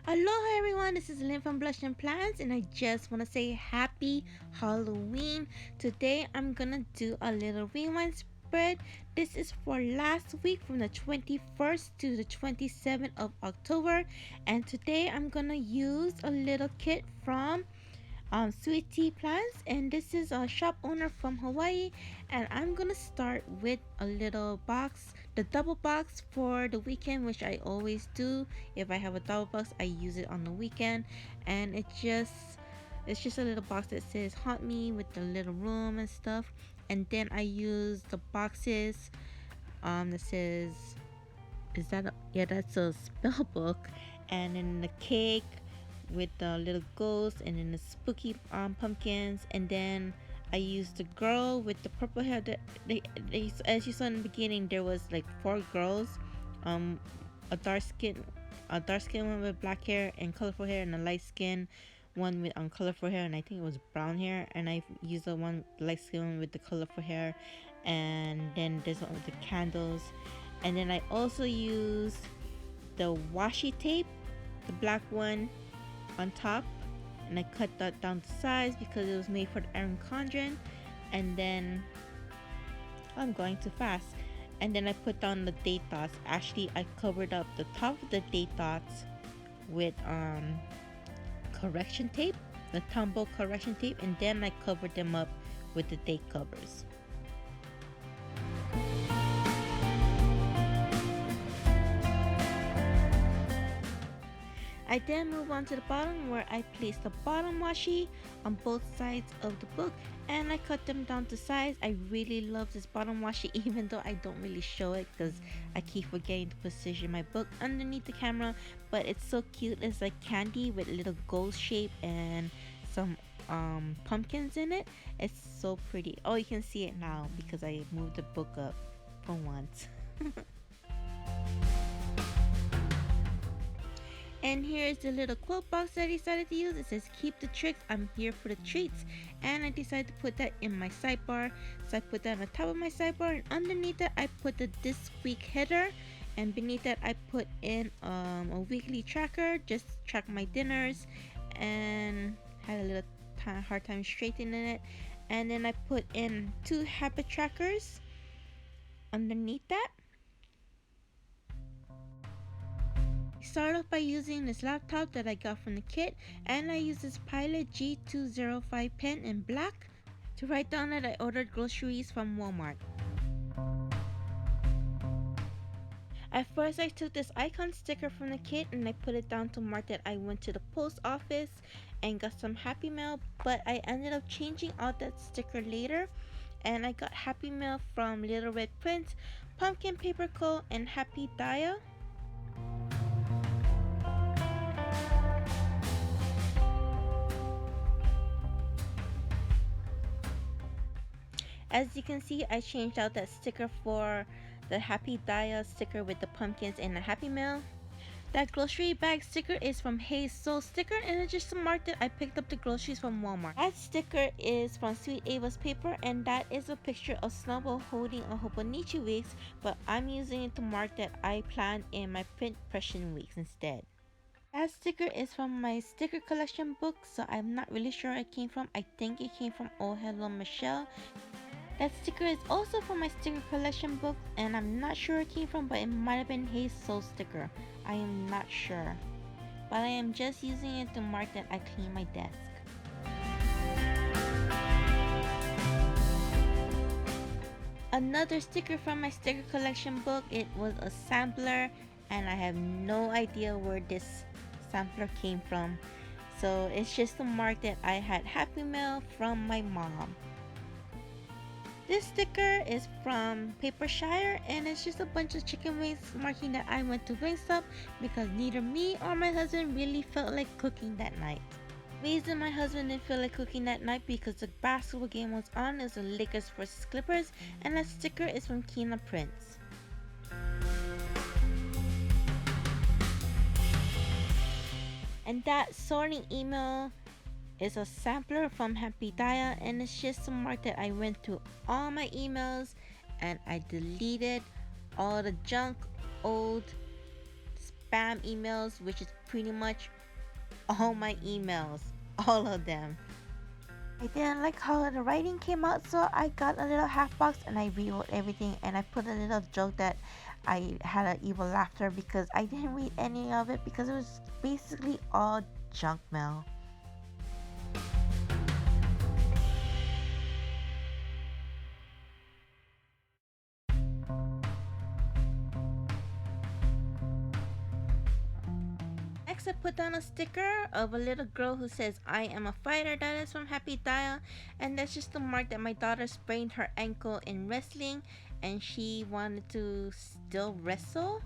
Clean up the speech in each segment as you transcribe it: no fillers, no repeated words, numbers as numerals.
Aloha everyone, this is Lynn from Blush and Plants and I just want to say happy Halloween. Today I'm gonna do a little rewind spread. This is for last week from the 21st to the 27th of October, and today I'm gonna use a little kit from Sweet Tea Plants, and this is a shop owner from Hawaii. And I'm gonna start with a little box, the double box for the weekend, which I always do. If I have a double box, I use it on the weekend. And it's just a little box that says haunt me with the little room and stuff. And then I use the boxes that says, is that yeah, that's a spell book. And then the cake with the little ghost, and then the spooky pumpkins. And then I used the girl with the purple hair that they as you saw in the beginning, there was like four girls, um a dark skin one with black hair and colorful hair, and a light skin one with colorful hair, and I think it was brown hair. And I used the one light skin one with the colorful hair. And then this one with the candles. And then I also used the washi tape, the black one on top, and I cut that down to size because it was made for the Erin Condren. And then I'm going too fast. And then I put down the date dots. Actually, I covered up the top of the date dots with correction tape, the Tombow correction tape, and then I covered them up with the date covers. I then move on to the bottom, where I place the bottom washi on both sides of the book, and I cut them down to size. I really love this bottom washi, even though I don't really show it because I keep forgetting to position my book underneath the camera. But it's so cute. It's like candy with little ghost shape and some pumpkins in it. It's so pretty. Oh, you can see it now because I moved the book up for once. And here's the little quote box that I decided to use. It says, "Keep the tricks, I'm here for the treats." And I decided to put that in my sidebar. So I put that on the top of my sidebar, and underneath that I put the this week header. And beneath that I put in a weekly tracker, just track my dinners, and had a little hard time straightening it. And then I put in 2 habit trackers underneath that. Start off by using this laptop that I got from the kit, and I use this Pilot G205 pen in black to write down that I ordered groceries from Walmart. At first I took this icon sticker from the kit and I put it down to mark that I went to the post office and got some Happy Mail, but I ended up changing out that sticker later, and I got Happy Mail from Little Red Prince, Pumpkin Paper Co., and Happy Daya. As you can see, I changed out that sticker for the Happy Daya sticker with the pumpkins and the Happy Mail. That grocery bag sticker is from Hey Soul Sticker, and it's just to mark that I picked up the groceries from Walmart. That sticker is from Sweet Ava's paper, and that is a picture of Snowball holding a Hobonichi weeks, but I'm using it to mark that I planned in my print impression weeks instead. That sticker is from my sticker collection book, so I'm not really sure where it came from. I think it came from Oh Hello Michelle. That sticker is also from my sticker collection book, and I'm not sure where it came from, but it might have been Hey Soul sticker. I am not sure. But I am just using it to mark that I clean my desk. Another sticker from my sticker collection book, it was a sampler, and I have no idea where this sampler came from. So it's just to mark that I had Happy Mail from my mom. This sticker is from Papershire, and it's just a bunch of chicken wings marking that I went to Wingstop because neither me or my husband really felt like cooking that night. The reason my husband didn't feel like cooking that night because the basketball game was on. It was the Lakers vs Clippers, and that sticker is from Kina Prince. And that sorting email is a sampler from Happy Daya, and it's just to mark that I went through all my emails and I deleted all the junk, old spam emails, which is pretty much all my emails, all of them. I didn't like how the writing came out, so I got a little half box and I rewrote everything, and I put a little joke that I had an evil laughter because I didn't read any of it because it was basically all junk mail. Next, I put down a sticker of a little girl who says, "I am a fighter." That is from Happy Dial, and that's just to mark that my daughter sprained her ankle in wrestling and she wanted to still wrestle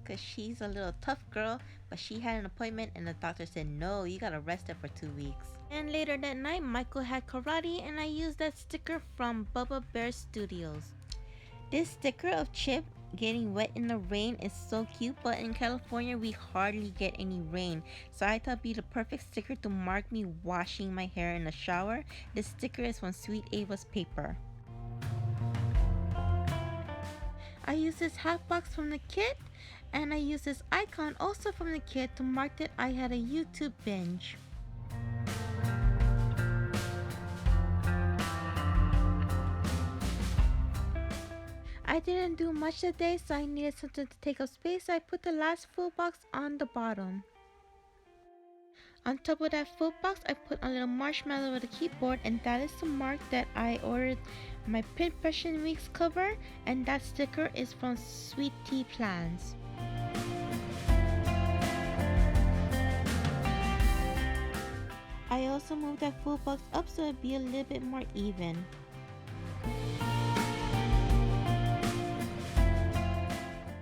because she's a little tough girl, but she had an appointment and the doctor said, "No, you gotta rest it for 2 weeks." And later that night, Michael had karate, and I used that sticker from Bubba Bear Studios. This sticker of Chip getting wet in the rain is so cute, but in California we hardly get any rain, so I thought it'd be the perfect sticker to mark me washing my hair in the shower. This sticker is from Sweet Ava's paper. I use this half box from the kit, and I use this icon also from the kit to mark that I had a YouTube binge. I didn't do much today, so I needed something to take up space, so I put the last food box on the bottom. On top of that food box, I put a little marshmallow with a keyboard, and that is to mark that I ordered my Pinpression Weeks cover, and that sticker is from Sweet Tea Plans. I also moved that food box up so it'd be a little bit more even.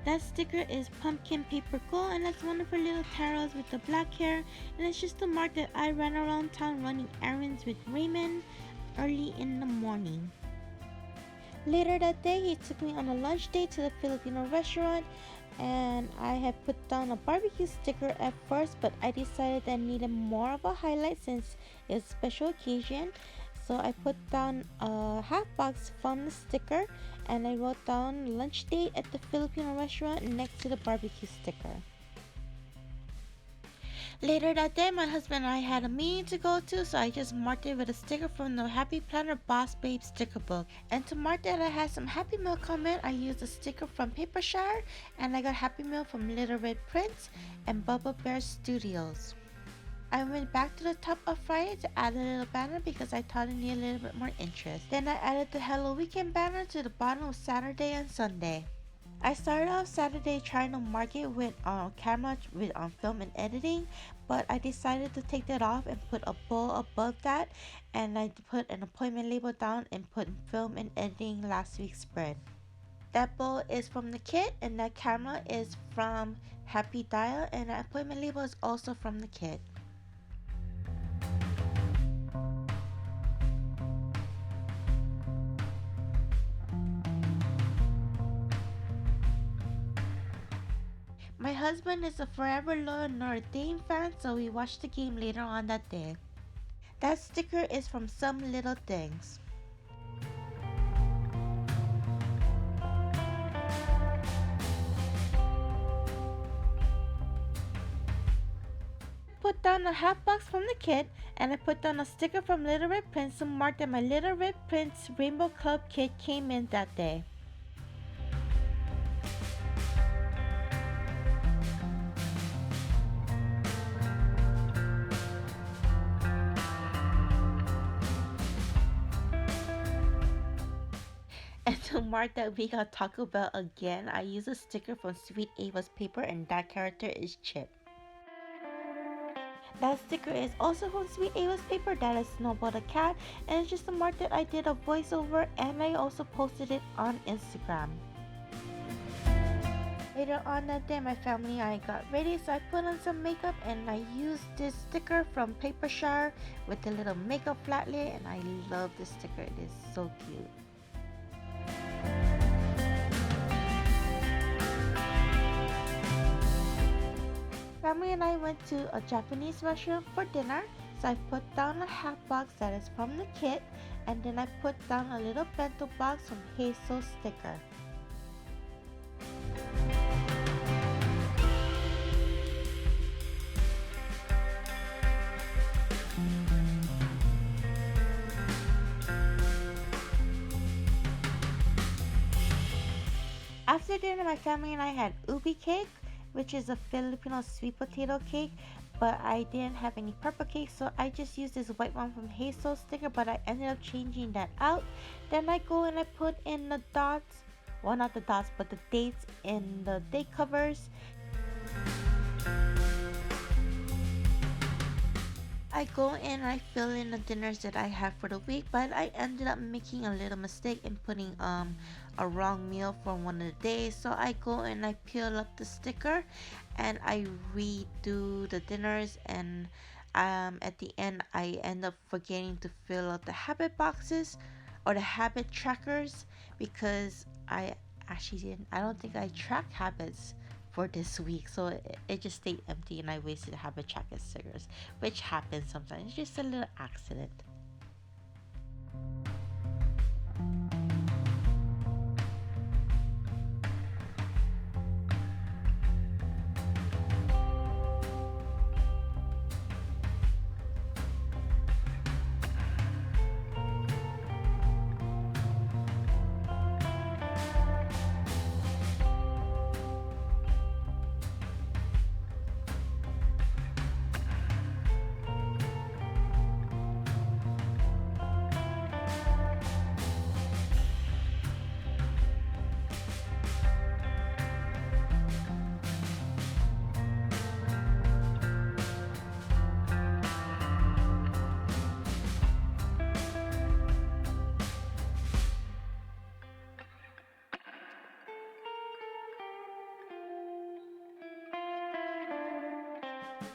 That sticker is Pumpkin Paper Gold, and that's one of her little taros with the black hair, and it's just to mark that I ran around town running errands with Raymond early in the morning. Later that day, he took me on a lunch date to the Filipino restaurant, and I had put down a barbecue sticker at first, but I decided that I needed more of a highlight since it's a special occasion. So I put down a half box from the sticker, and I wrote down lunch date at the Filipino restaurant next to the barbecue sticker. Later that day, my husband and I had a meeting to go to, so I just marked it with a sticker from the Happy Planner Boss Babe sticker book. And to mark that I had some Happy Meal comment, I used a sticker from Papershire, and I got Happy Meal from Little Red Prince and Bubba Bear Studios. I went back to the top of Friday to add a little banner because I thought it needed a little bit more interest. Then I added the Hello Weekend banner to the bottom of Saturday and Sunday. I started off Saturday trying to mark it with camera with film and editing, but I decided to take that off and put a bow above that, and I put an appointment label down and put film and editing last week's spread. That bow is from the kit, and that camera is from Happy Dial, and that appointment label is also from the kit. My husband is a forever loyal Notre Dame fan, so we watched the game later on that day. That sticker is from Some Little Things. Put down a half box from the kit, and I put down a sticker from Little Red Prince to mark that my Little Red Prince Rainbow Club kit came in that day. And to mark that we got Taco Bell again, I use a sticker from Sweet Ava's paper, and that character is Chip. That sticker is also from Sweet Ava's paper, that is Snowball the cat, and it's just a mark that I did a voiceover, and I also posted it on Instagram. Later on that day, my family and I got ready, so I put on some makeup, and I used this sticker from Papershire with the little makeup flat lay, and I love this sticker, it is so cute. Family and I went to a Japanese restaurant for dinner, so I put down a half box that is from the kit, and then I put down a little bento box from Hazel's sticker. After dinner, my family and I had ubi cake, which is a Filipino sweet potato cake, but I didn't have any purple cake, so I just used this white one from Hazel sticker, but I ended up changing that out. Then I go and I put in the dots, well, not the dots, but the dates in the date covers. I go in and I fill in the dinners that I have for the week, but I ended up making a little mistake in putting a wrong meal for one of the days. So I go and I peel up the sticker and I redo the dinners, and at the end I end up forgetting to fill out the habit boxes or the habit trackers because I don't think I tracked habits for this week, so it just stayed empty and I wasted habit tracker stickers, which happens sometimes. It's just a little accident.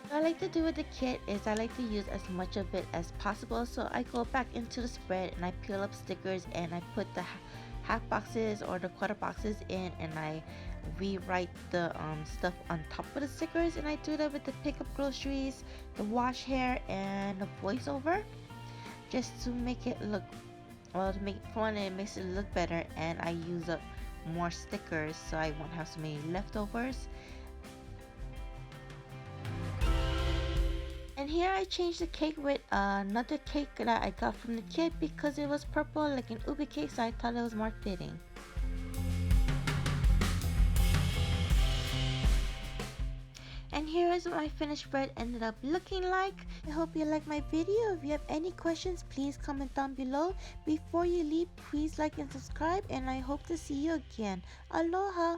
What I like to do with the kit is I like to use as much of it as possible. So I go back into the spread and I peel up stickers and I put the half boxes or the quarter boxes in, and I rewrite the stuff on top of the stickers, and I do that with the pick up groceries, the wash hair, and the voiceover, just to make it look, well, to make fun, it makes it look better, and I use up more stickers so I won't have so many leftovers. And here I changed the cake with another cake that I got from the kid because it was purple like an ubi cake, so I thought it was more fitting. And here is what my finished bread ended up looking like. I hope you like my video. If you have any questions, please comment down below. Before you leave, please like and subscribe, and I hope to see you again. Aloha!